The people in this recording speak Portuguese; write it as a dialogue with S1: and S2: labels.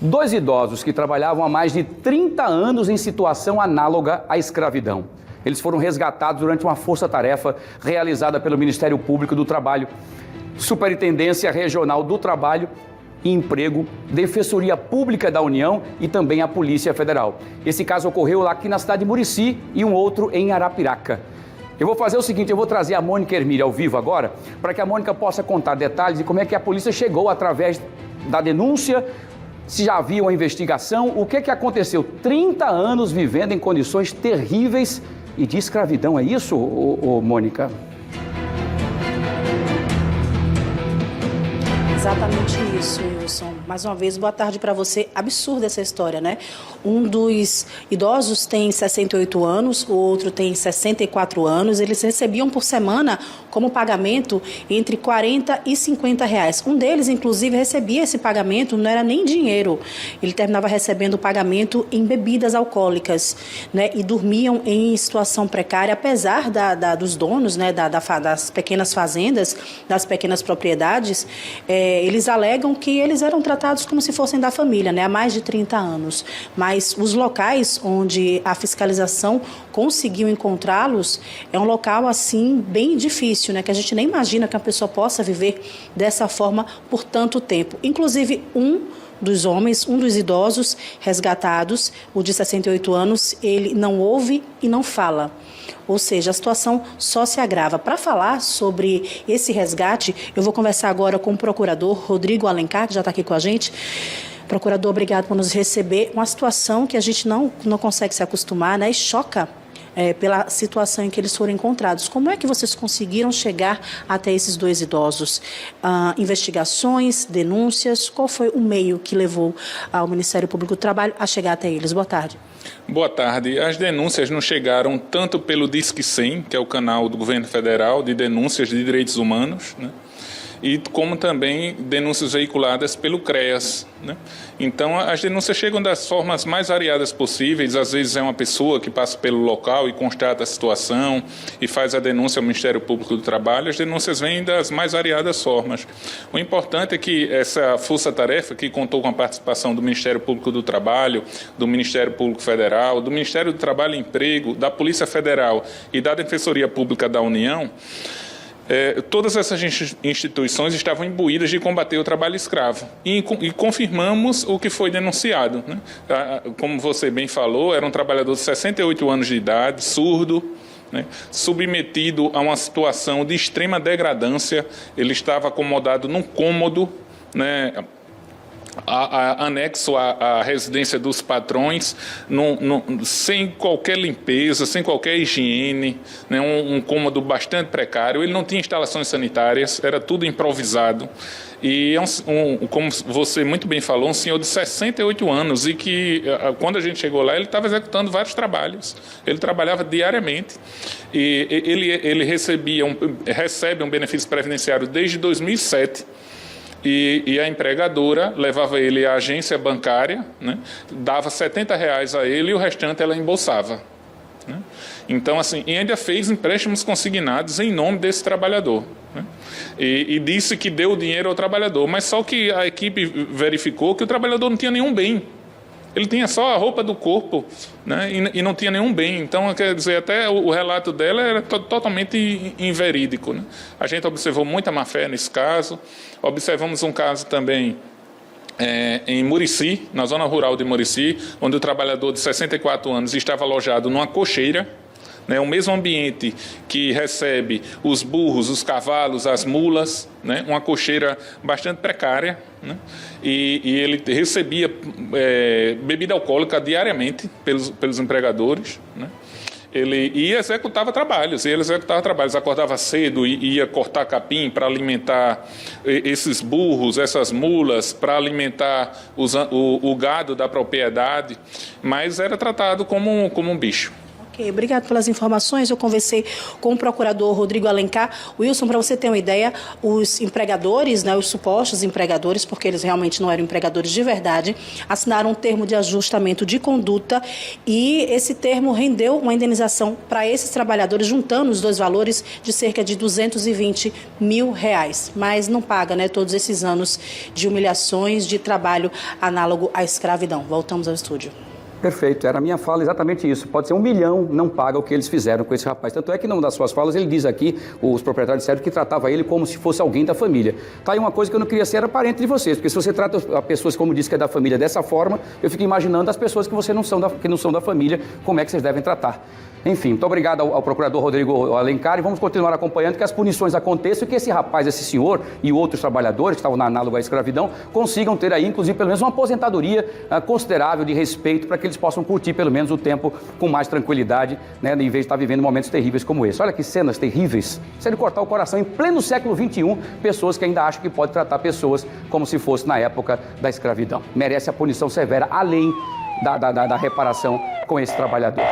S1: Dois idosos que trabalhavam há mais de 30 anos em situação análoga à escravidão. Eles foram resgatados durante uma força-tarefa realizada pelo Ministério Público do Trabalho, Superintendência Regional do Trabalho e Emprego, Defensoria Pública da União e também a Polícia Federal. Esse caso ocorreu lá aqui na cidade de Murici e um outro em Arapiraca. Eu vou fazer o seguinte, eu vou trazer a Mônica Hermínia ao vivo agora, para que a Mônica possa contar detalhes de como é que a polícia chegou através da denúncia, se já havia uma investigação, o que aconteceu? 30 anos vivendo em condições terríveis e de escravidão, é isso, Mônica?
S2: Exatamente isso, Wilson. Mais uma vez, boa tarde para você. Absurda essa história, né? Um dos idosos tem 68 anos, o outro tem 64 anos. Eles recebiam por semana como pagamento entre 40 e 50 reais. Um deles, inclusive, recebia esse pagamento, não era nem dinheiro. Ele terminava recebendo o pagamento em bebidas alcoólicas, né? E dormiam em situação precária, apesar dos donos, né? Das pequenas fazendas, das pequenas propriedades. Eles alegam que eles eram tratados como se fossem da família, né, há mais de 30 anos. Mas os locais onde a fiscalização conseguiu encontrá-los é um local, assim, bem difícil, né, que a gente nem imagina que a pessoa possa viver dessa forma por tanto tempo. Inclusive, um dos idosos resgatados, o de 68 anos, ele não ouve e não fala. Ou seja, a situação só se agrava. Para falar sobre esse resgate, eu vou conversar agora com o procurador Rodrigo Alencar, que já está aqui com a gente. Procurador, obrigado por nos receber. Uma situação que a gente não consegue se acostumar, né? E choca pela situação em que eles foram encontrados. Como é que vocês conseguiram chegar até esses dois idosos? Investigações, denúncias, qual foi o meio que levou ao Ministério Público do Trabalho a chegar até eles? Boa tarde.
S3: Boa tarde. As denúncias não chegaram tanto pelo Disque 100, que é o canal do governo federal de denúncias de direitos humanos, né? E como também denúncias veiculadas pelo CREAS, né? Então, as denúncias chegam das formas mais variadas possíveis. Às vezes é uma pessoa que passa pelo local e constata a situação e faz a denúncia ao Ministério Público do Trabalho. As denúncias vêm das mais variadas formas. O importante é que essa força-tarefa, que contou com a participação do Ministério Público do Trabalho, do Ministério Público Federal, do Ministério do Trabalho e Emprego, da Polícia Federal e da Defensoria Pública da União, todas essas instituições estavam imbuídas de combater o trabalho escravo e confirmamos o que foi denunciado, né? Como você bem falou, era um trabalhador de 68 anos de idade, surdo, né? Submetido a uma situação de extrema degradância. Ele estava acomodado num cômodo, né? Anexo à residência dos patrões, sem qualquer limpeza, sem qualquer higiene, né, um cômodo bastante precário. Ele não tinha instalações sanitárias, era tudo improvisado. E, como você muito bem falou, um senhor de 68 anos e que, quando a gente chegou lá, ele estava executando vários trabalhos. Ele trabalhava diariamente e ele recebe um benefício previdenciário desde 2007. E a empregadora levava ele à agência bancária, né, dava R$70 a ele e o restante ela embolsava, né? Então, assim, e ainda fez empréstimos consignados em nome desse trabalhador, né? E disse que deu o dinheiro ao trabalhador, mas só que a equipe verificou que o trabalhador não tinha nenhum bem. Ele tinha só a roupa do corpo, né, e não tinha nenhum bem. Então, quer dizer, até o relato dela era totalmente inverídico, né? A gente observou muita má-fé nesse caso. Observamos um caso também em Murici, na zona rural de Murici, onde o trabalhador de 64 anos estava alojado numa cocheira, né, o mesmo ambiente que recebe os burros, os cavalos, as mulas, né, uma cocheira bastante precária, né, e ele recebia bebida alcoólica diariamente pelos empregadores, né. Ele executava trabalhos, acordava cedo e ia cortar capim para alimentar esses burros, essas mulas, para alimentar o gado da propriedade, mas era tratado como um bicho.
S2: Ok, obrigado pelas informações. Eu conversei com o procurador Rodrigo Alencar. Wilson, para você ter uma ideia, os empregadores, né, os supostos empregadores, porque eles realmente não eram empregadores de verdade, assinaram um termo de ajustamento de conduta e esse termo rendeu uma indenização para esses trabalhadores, juntando os dois valores, de cerca de R$220 mil. Mas não paga, né, todos esses anos de humilhações, de trabalho análogo à escravidão. Voltamos ao estúdio.
S1: Perfeito, era a minha fala exatamente isso. Pode ser 1 milhão, não paga o que eles fizeram com esse rapaz. Tanto é que numa das suas falas ele diz aqui, os proprietários disseram que tratava ele como se fosse alguém da família. Tá aí uma coisa que eu não queria ser, era parente de vocês, porque se você trata as pessoas como diz que é da família dessa forma, eu fico imaginando as pessoas que que não são da família, como é que vocês devem tratar. Enfim, muito obrigado ao procurador Rodrigo Alencar e vamos continuar acompanhando que as punições aconteçam e que esse rapaz, esse senhor e outros trabalhadores que estavam na análoga à escravidão consigam ter aí, inclusive, pelo menos uma aposentadoria considerável de respeito para que eles possam curtir pelo menos o tempo com mais tranquilidade, né, em vez de estar vivendo momentos terríveis como esse. Olha que cenas terríveis, sendo cortar o coração em pleno século XXI, pessoas que ainda acham que pode tratar pessoas como se fosse na época da escravidão. Merece a punição severa, além da reparação com esse trabalhador.